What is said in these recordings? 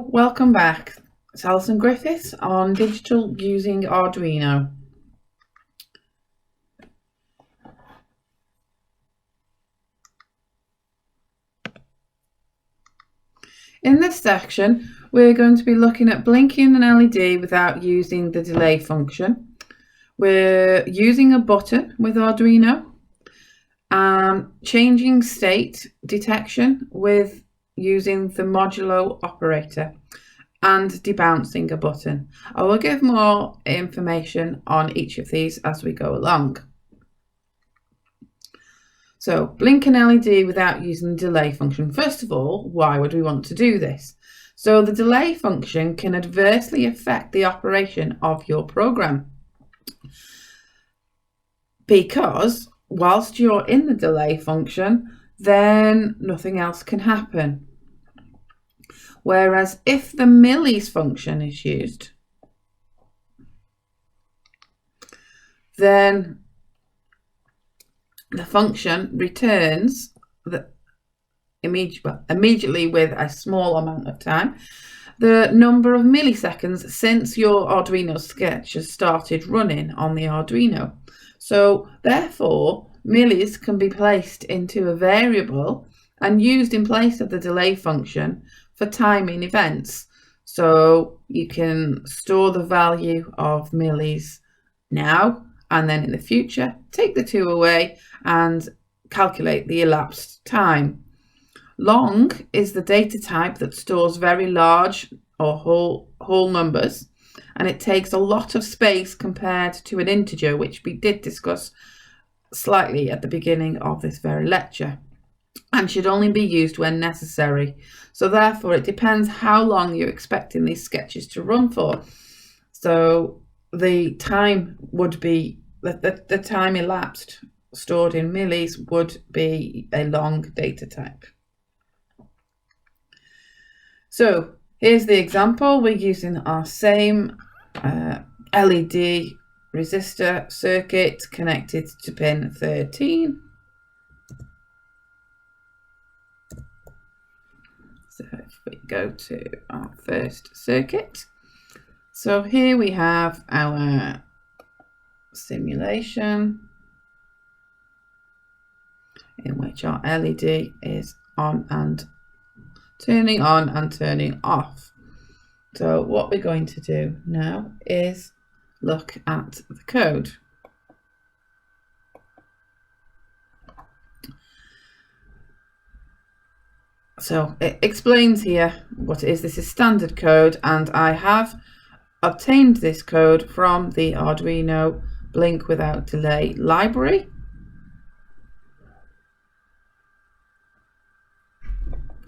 Hello, welcome back. It's Alison Griffiths on digital using Arduino. In this section, we're going to be looking at blinking an LED without using the delay function. We're using a button with Arduino, changing state detection with using the modulo operator, and debouncing a button. I will give more information on each of these as we go along. So, blink an LED without using the delay function. First of all, why would we want to do this? So the delay function can adversely affect the operation of your program, because whilst you're in the delay function, then nothing else can happen. Whereas if the millis function is used, then the function returns immediately with a small amount of time the number of milliseconds since your Arduino sketch has started running on the Arduino. So therefore, millis can be placed into a variable and used in place of the delay function for timing events. So you can store the value of millis now, and then in the future take the 2 away and calculate the elapsed time. Long is the data type that stores very large or whole numbers, and it takes a lot of space compared to an integer, which we did discuss slightly at the beginning of this very lecture, and should only be used when necessary. So therefore it depends how long you're expecting these sketches to run for. So the time would be the time elapsed stored in millis would be a long data type. So here's the example. We're using our same LED resistor circuit connected to pin 13. So if we go to our first circuit, so here we have our simulation in which our LED is on and turning off. So what we're going to do now is look at the code. So it explains here what it is. This is standard code, and I have obtained this code from the Arduino Blink Without Delay library.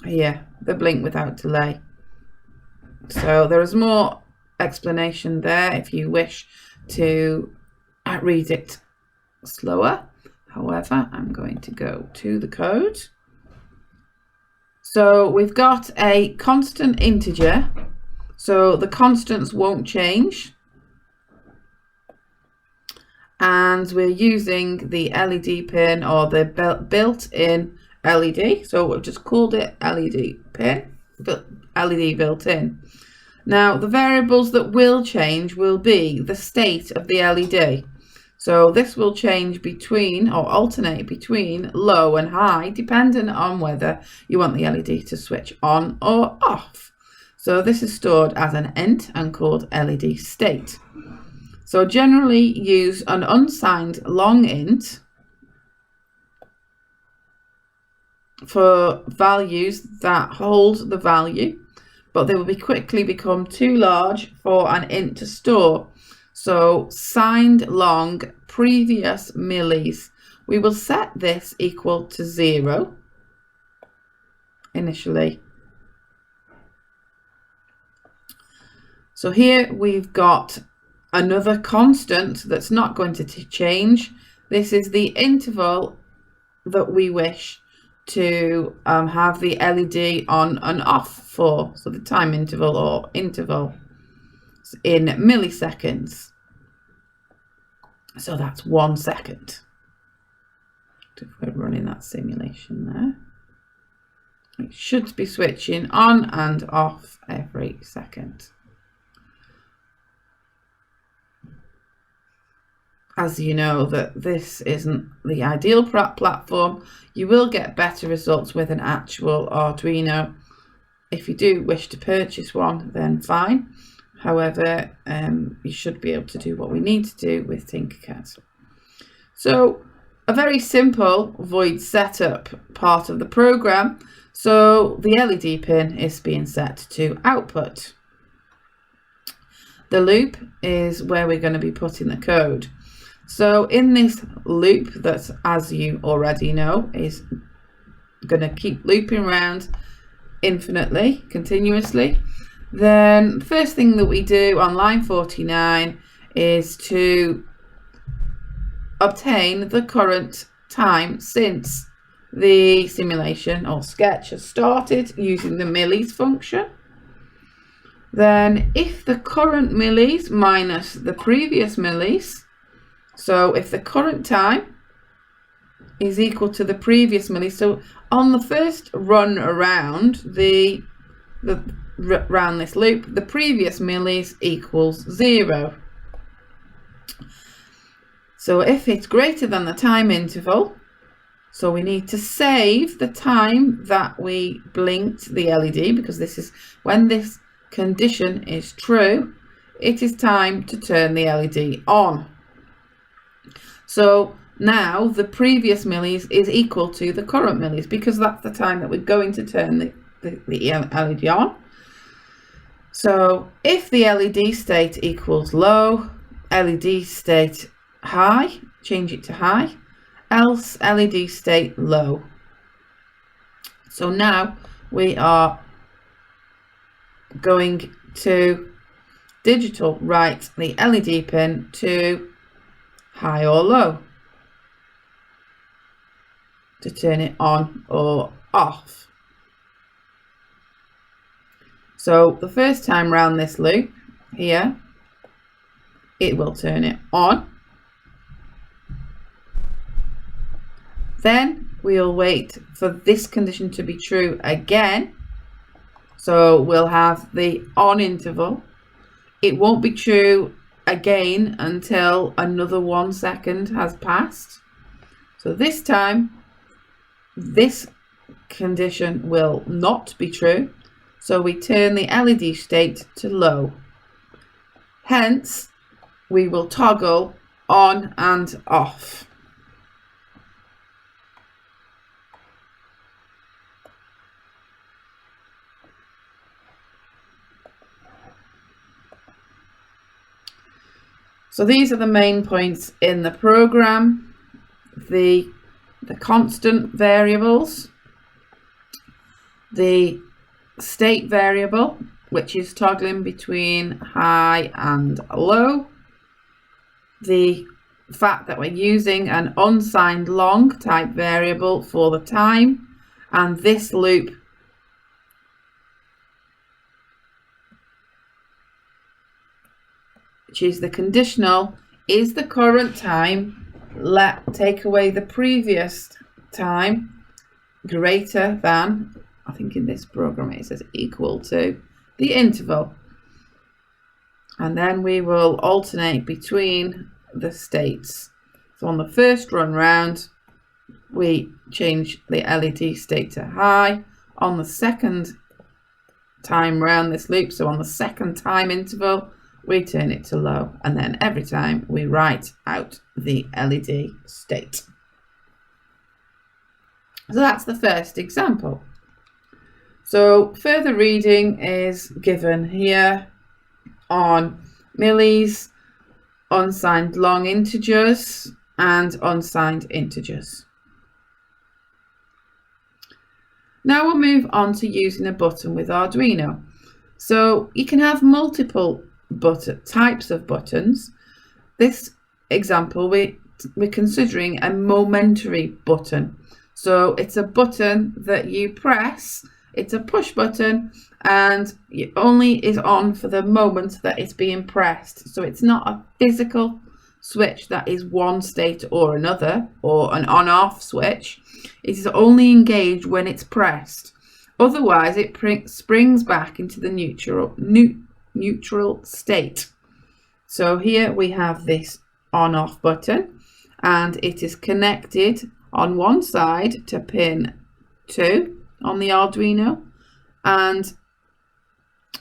Here, the Blink Without Delay. So there is more explanation there if you wish to read it slower. However, I'm going to go to the code. So we've got a constant integer, so the constants won't change. And we're using the LED pin, or the built-in LED. So we've just called it LED pin, LED built in. Now the variables that will change will be the state of the LED. So this will change between, or alternate between, low and high, depending on whether you want the LED to switch on or off. So this is stored as an int and called LED state. So generally use an unsigned long int for values that hold the value, but they will quickly become too large for an int to store. So signed long previous millis. We will set this equal to 0 initially. So here we've got another constant that's not going to change. This is the interval that we wish to have the LED on and off for, so the time interval or interval in milliseconds. So that's 1 second. If we're running that simulation there, it should be switching on and off every every second. As you know that this isn't the ideal platform, you will get better results with an actual Arduino. If you do wish to purchase one, then fine. However, you should be able to do what we need to do with Tinkercad. So a very simple void setup part of the program. So the LED pin is being set to output. The loop is where we're going to be putting the code. So in this loop that, as you already know, is going to keep looping around infinitely, continuously, then the first thing that we do on line 49 is to obtain the current time since the simulation or sketch has started using the millis function. Then if the current millis minus the previous millis, so if the current time is equal to the previous millis, so on the first run around around this loop, the previous millis equals 0. So if it's greater than the time interval, so we need to save the time that we blinked the LED, because this is when this condition is true, it is time to turn the LED on. So now the previous millis is equal to the current millis, because that's the time that we're going to turn the LED on. So if the LED state equals low, LED state high, change it to high, else LED state low. So now we are going to digital write the LED pin to high or low to turn it on or off. So the first time round this loop here, it will turn it on. Then we'll wait for this condition to be true again. So we'll have the on interval. It won't be true again until another 1 second has passed. So this time, this condition will not be true. So we turn the LED state to low. Hence, we will toggle on and off. So these are the main points in the program. The constant variables, the state variable, which is toggling between high and low, the fact that we're using an unsigned long type variable for the time, and this loop which is the conditional, is the current time, take away the previous time, greater than, I think in this program it says equal to, the interval. And then we will alternate between the states. So on the first run round, we change the LED state to high. On the second time round this loop, so on the second time interval, we turn it to low, and then every time we write out the LED state. So that's the first example. So further reading is given here on millis, unsigned long integers, and unsigned integers. Now we'll move on to using a button with Arduino. So you can have multiple types of buttons. This example, we're considering a momentary button. So it's a button that you press, it's a push button, and it only is on for the moment that it's being pressed. So it's not a physical switch that is one state or another, or an on-off switch. It is only engaged when it's pressed. Otherwise, it springs back into the neutral state. So here we have this on-off button, and it is connected on one side to pin 2 on the Arduino, and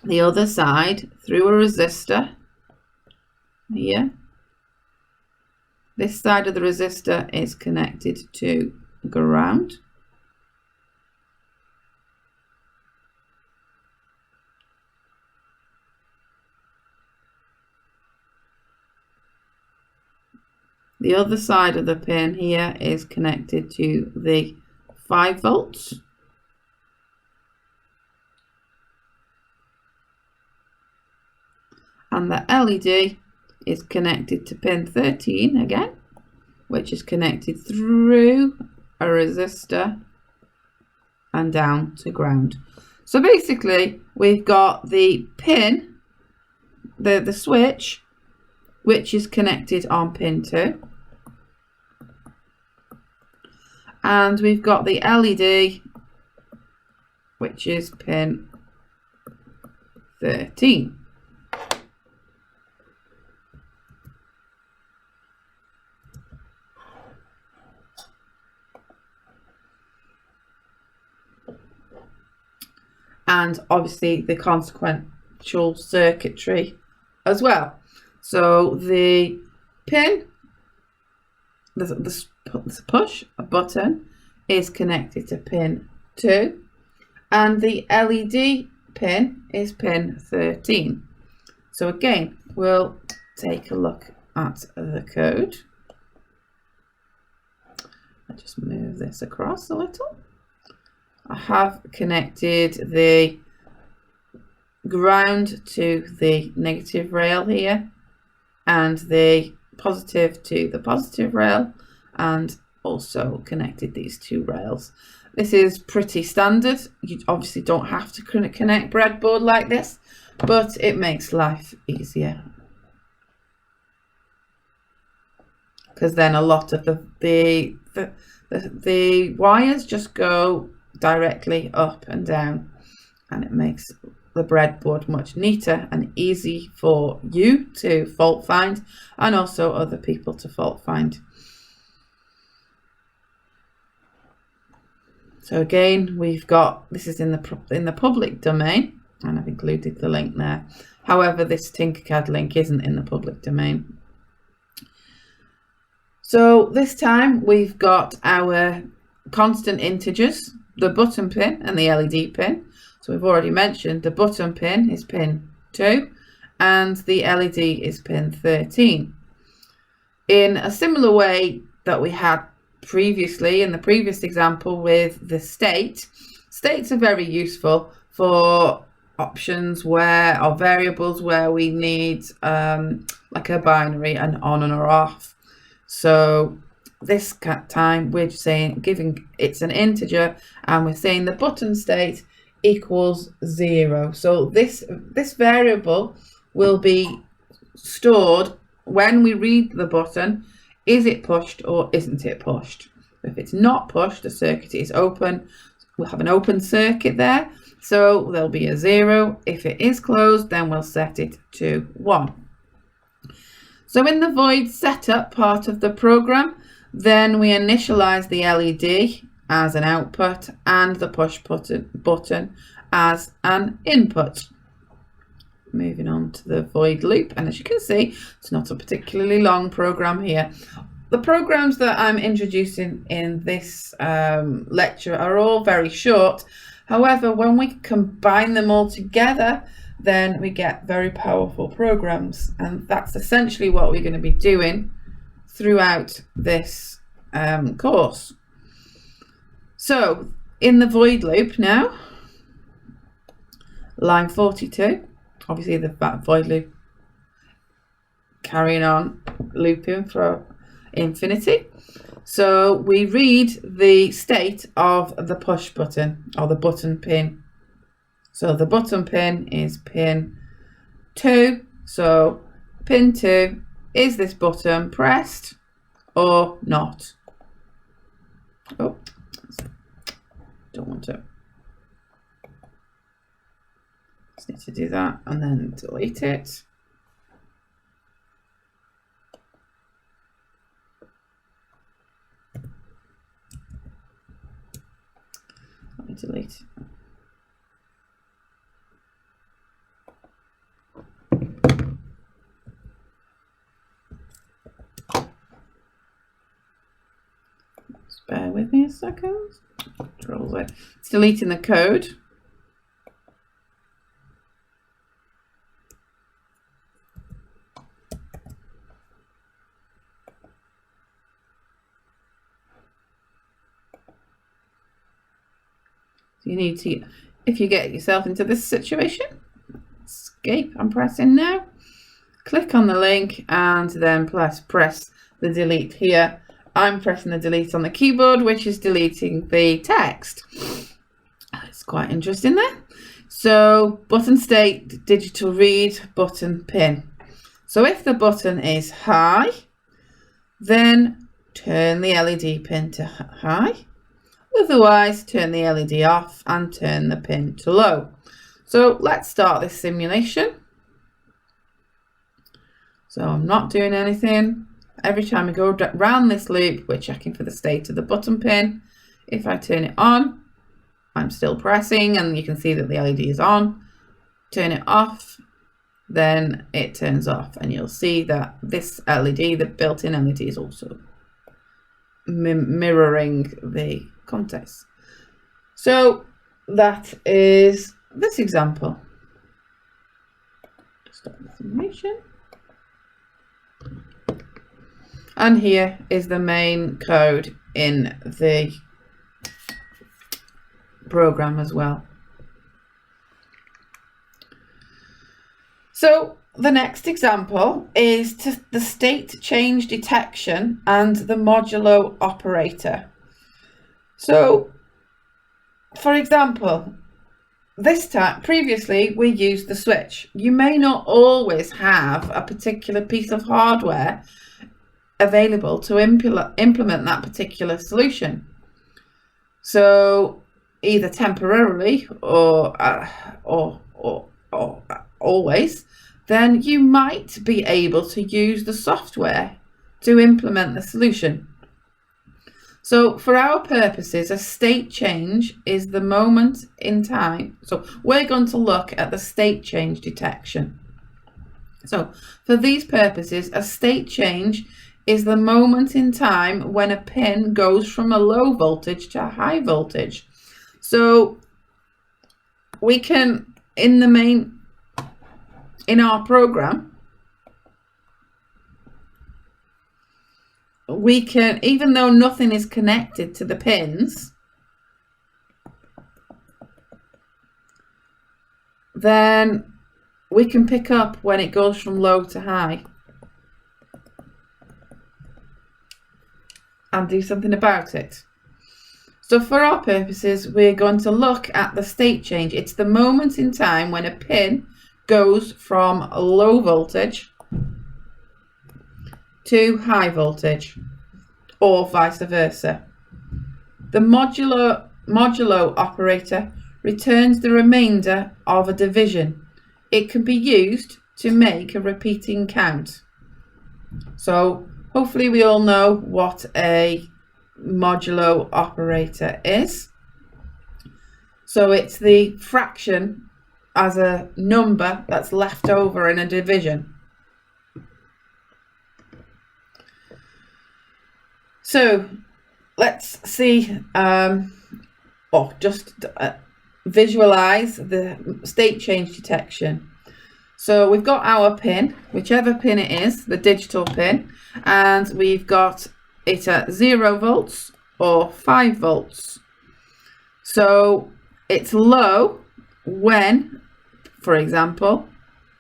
the other side through a resistor here. This side of the resistor is connected to ground. The other side of the pin here is connected to the 5 volts. And the LED is connected to pin 13 again, which is connected through a resistor and down to ground. So basically we've got the pin, the switch, which is connected on pin 2. And we've got the LED, which is pin 13. And obviously the consequential circuitry as well. So the pin, the push button is connected to pin 2, and the LED pin is pin 13. So again, we'll take a look at the code. I'll just move this across a little. I have connected the ground to the negative rail here, and the positive to the positive rail, and also connected these 2 rails. This is pretty standard. You obviously don't have to connect breadboard like this, but it makes life easier, because then a lot of the wires just go directly up and down, and it makes the breadboard much neater and easy for you to fault find, and also other people to fault find. So again, we've got, this is in the public domain, and I've included the link there. However, this Tinkercad link isn't in the public domain. So this time we've got our constant integers, the button pin and the LED pin. So we've already mentioned the button pin is pin 2 and the LED is pin 13. In a similar way that we had previously in the previous example with the states are very useful for options where, or variables where we need like a binary, an on and or off. So this time we're saying, giving it's an integer, and we're saying the button state equals 0. So this variable will be stored when we read the button. Is it pushed or isn't it pushed? If it's not pushed, the circuit is open. We'll have an open circuit there, so there'll be a 0. If it is closed, then we'll set it to 1. So in the void setup part of the program, then we initialize the LED as an output and the push button as an input. Moving on to the void loop, and as you can see, it's not a particularly long program here. The programs that I'm introducing in this lecture are all very short. However, when we combine them all together, then we get very powerful programs, and that's essentially what we're going to be doing throughout this course. So in the void loop now, line 42, obviously the void loop carrying on looping for infinity. So we read the state of the push button, or the button pin. So the button pin is pin 2. So pin 2, is this button pressed or not? Oh, don't want to need to do that and then delete it. Let me delete it. Just bear with me a second. Control Z. It's deleting the code. You need to, if you get yourself into this situation, escape, I'm pressing now, click on the link and then press the delete here. I'm pressing the delete on the keyboard, which is deleting the text. It's quite interesting there. So button state, digital read, button pin. So if the button is high, then turn the LED pin to high. Otherwise, turn the LED off and turn the pin to low. So let's start this simulation. So I'm not doing anything. Every time I go around this loop, we're checking for the state of the button pin. If I turn it on, I'm still pressing and you can see that the LED is on. Turn it off, then it turns off, and you'll see that this LED, the built-in LED, is also mirroring the context. So that is this example. Stop the simulation. And here is the main code in the program as well. So the next example is the state change detection and the modulo operator. So, for example, previously we used the switch. You may not always have a particular piece of hardware available to implement that particular solution. So either temporarily or always, then you might be able to use the software to implement the solution. So for our purposes, a state change is the moment in time. So we're going to look at the state change detection. So for these purposes, a state change is the moment in time when a pin goes from a low voltage to a high voltage. So we can, in our program, we can, even though nothing is connected to the pins, then we can pick up when it goes from low to high and do something about it. So for our purposes, we're going to look at the state change. It's the moment in time when a pin goes from low voltage to high voltage, or vice versa. The modulo operator returns the remainder of a division. It can be used to make a repeating count. So hopefully we all know what a modulo operator is. So it's the fraction as a number that's left over in a division. So let's see, or just visualize the state change detection. So we've got our pin, whichever pin it is, the digital pin, and we've got it at 0 volts or 5 volts. So it's low when, for example,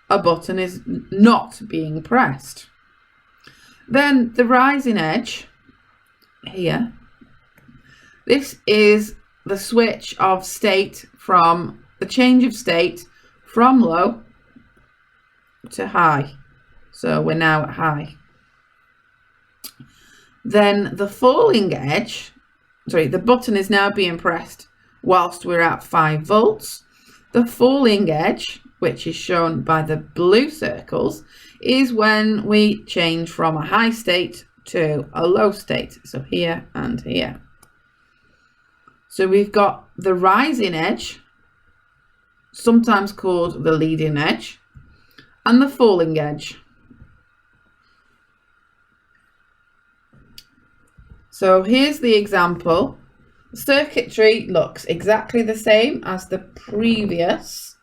a button is not being pressed. Then the rising edge here, this is the switch of state, from the change of state from low to high. So we're now at high. Then the falling edge, the button is now being pressed whilst we're at 5 volts. The falling edge which is shown by the blue circles, is when we change from a high state to a low state. So here and here. So we've got the rising edge, sometimes called the leading edge, and the falling edge. So here's the example. The circuitry looks exactly the same as the previous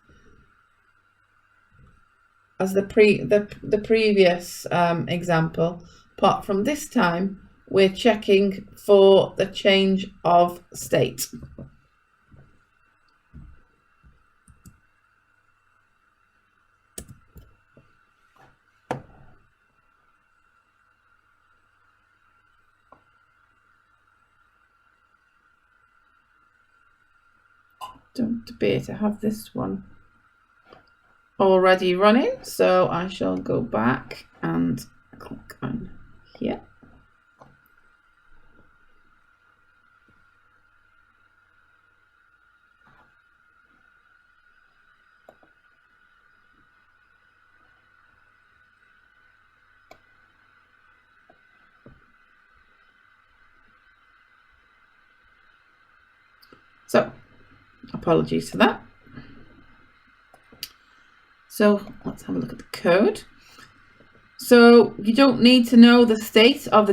example, apart from this time we're checking for the change of state. Don't appear to have this one already running, so I shall go back and click on here. So apologies for that. So let's have a look at the code. So you don't need to know the state of the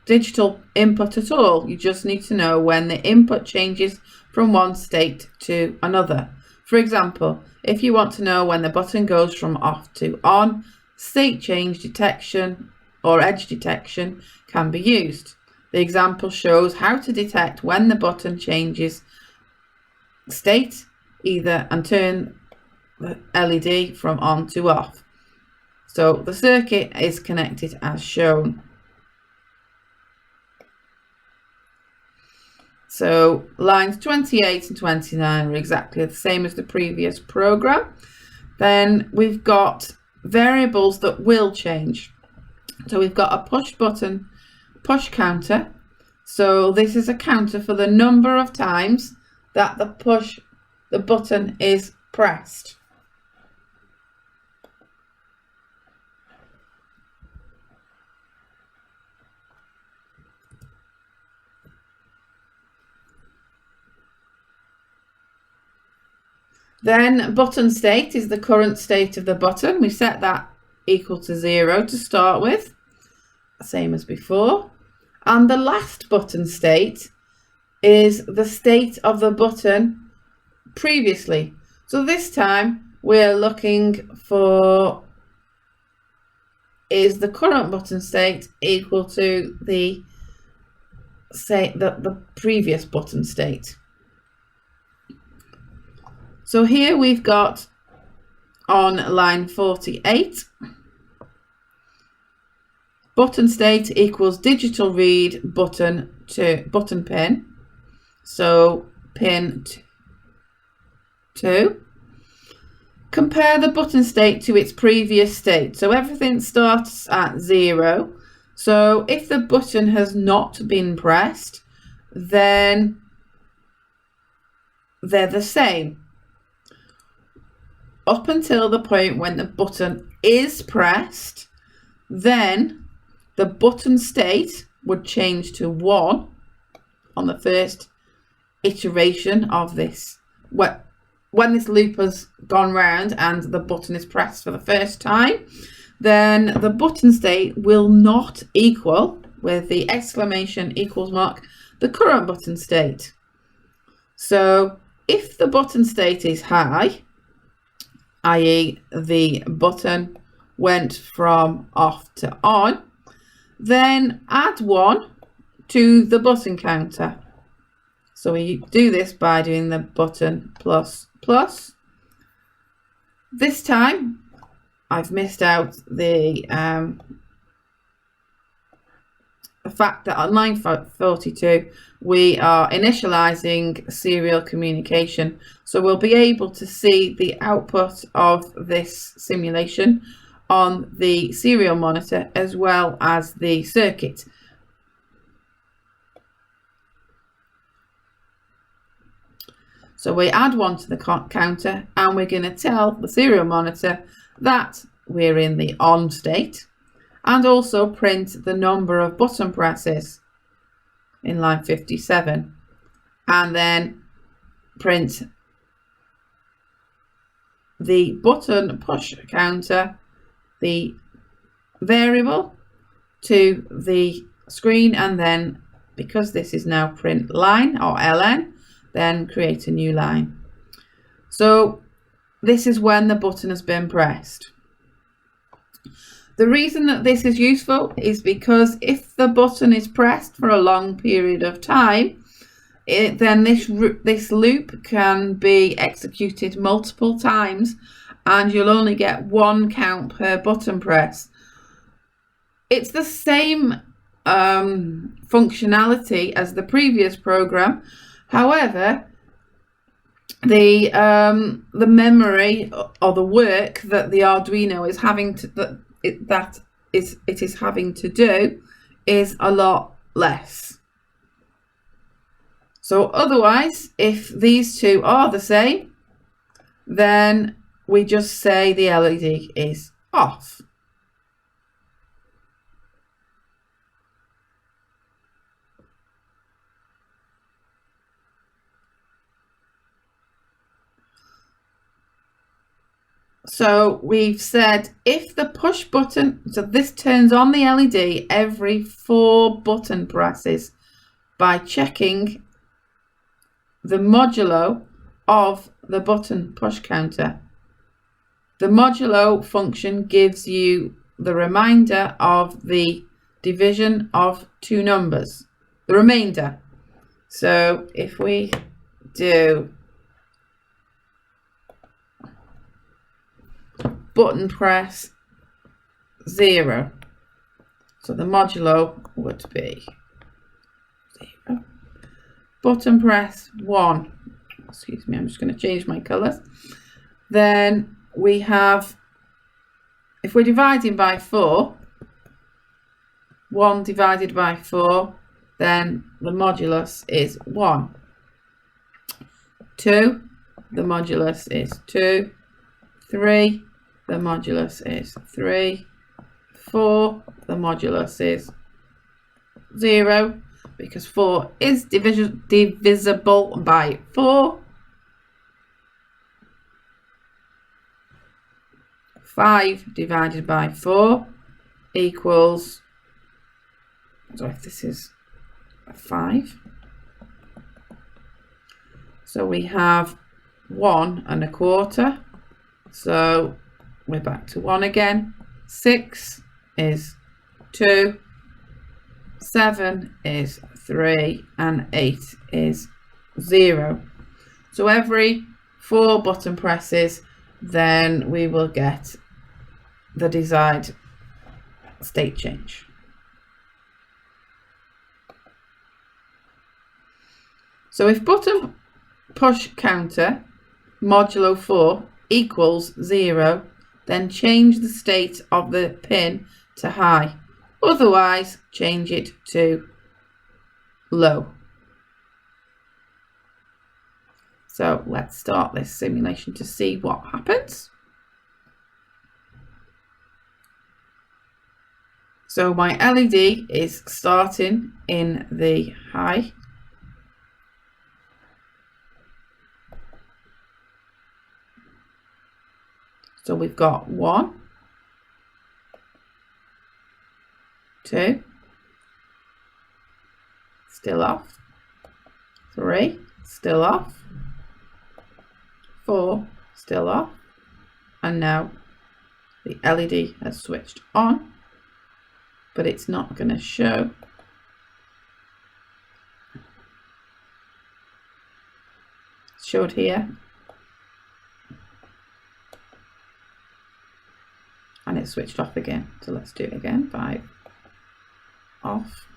digital input at all. You just need to know when the input changes from one state to another. For example, if you want to know when the button goes from off to on, state change detection or edge detection can be used. The example shows how to detect when the button changes state and turn the LED from on to off. So the circuit is connected as shown. So lines 28 and 29 are exactly the same as the previous program. Then we've got variables that will change. So we've got a push counter. So this is a counter for the number of times that the button is pressed. Then button state is the current state of the button. We set that equal to 0 to start with, same as before. And the last button state is the state of the button previously. So this time we're looking for, is the current button state equal to the previous button state. So here we've got on line 48, button state equals digital read button to button pin. So pin 2. Compare the button state to its previous state. So everything starts at 0. So if the button has not been pressed, then they're the same. Up until the point when the button is pressed, then the button state would change to 1 on the first iteration of this. When this loop has gone round and the button is pressed for the first time, then the button state will not equal, with the exclamation equals mark, the current button state. So if the button state is high, i.e. the button went from off to on, then add 1 to the button counter. So we do this by doing the button plus plus. This time I've missed out the fact that on line 42 we are initializing serial communication, so we'll be able to see the output of this simulation on the serial monitor as well as the circuit. So we add 1 to the counter, and we're going to tell the serial monitor that we're in the on state, and also print the number of button presses in line 57, and then print the button push counter, the variable, to the screen, and then, because this is now print line or ln, then create a new line. So this is when the button has been pressed. The reason that this is useful is because if the button is pressed for a long period of time, then this loop can be executed multiple times, and you'll only get 1 count per button press. It's the same functionality as the previous program. However, the memory or the work that the Arduino is having to it is having to do is a lot less. So otherwise, if these two are the same, then we just say the LED is off. So we've said if the push button, so this turns on the LED every 4 button presses by checking the modulo of the button push counter. The modulo function gives you the reminder of the division of 2 numbers, the remainder. So if we do button press 0, so the modulo would be 0. Button press 1, excuse me, I'm just going to change my colours. Then we have, if we're dividing by 4, 1 divided by 4, then the modulus is 1. 2, the modulus is 2. 3, the modulus is 3. 4, the modulus is 0, because 4 is divisible by 4. 5 divided by 4 equals, so if this is 5, so we have 1 1/4, so we're back to 1 again. 6 is 2, 7 is 3, and 8 is 0. So every 4 button presses, then we will get the desired state change. So if button push counter modulo 4 equals 0, then change the state of the pin to high. Otherwise, change it to low. So let's start this simulation to see what happens. So my LED is starting in the high. So we've got 1, 2, still off, 3, still off, 4, still off, and now the LED has switched on, but it's not going to show. It's showed here, and it's switched off again. So let's do it again. 5, off.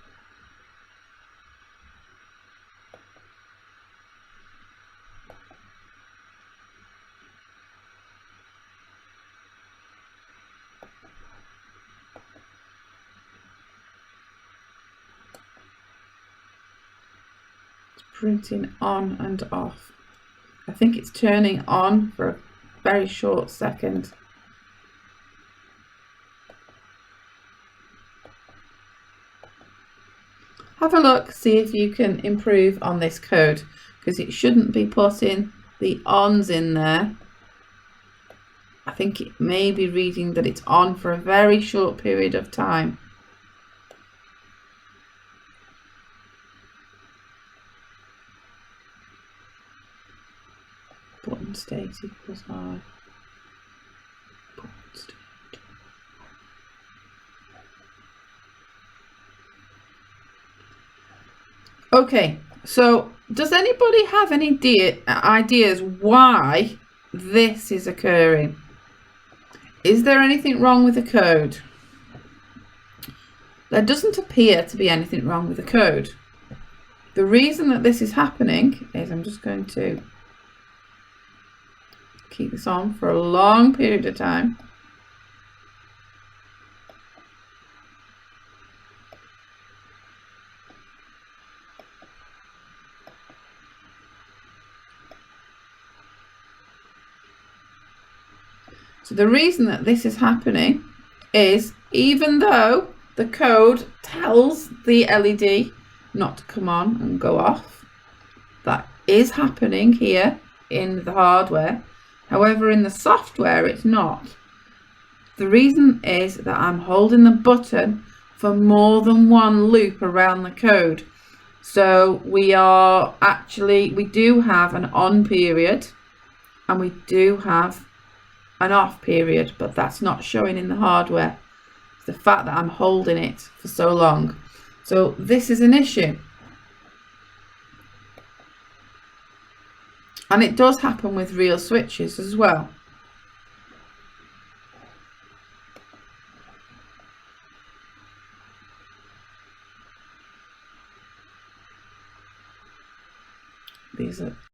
It's printing on and off think it's turning on for a very short second. Have a look, see if you can improve on this code, because it shouldn't be putting the ons in there. I think it may be reading that it's on for a very short period of time. Button state equals high. Button state. Okay, so does anybody have any ideas why this is occurring? Is there anything wrong with the code? There doesn't appear to be anything wrong with the code. The reason that this is happening is, I'm just going to keep this on for a long period of time. So the reason that this is happening is, even though the code tells the LED not to come on and go off, that is happening here in the hardware. However, in the software, it's not. The reason is that I'm holding the button for more than one loop around the code. So we do have an on period and we do have an off period, but that's not showing in the hardware. It's the fact that I'm holding it for so long. So this is an issue. And it does happen with real switches as well. These are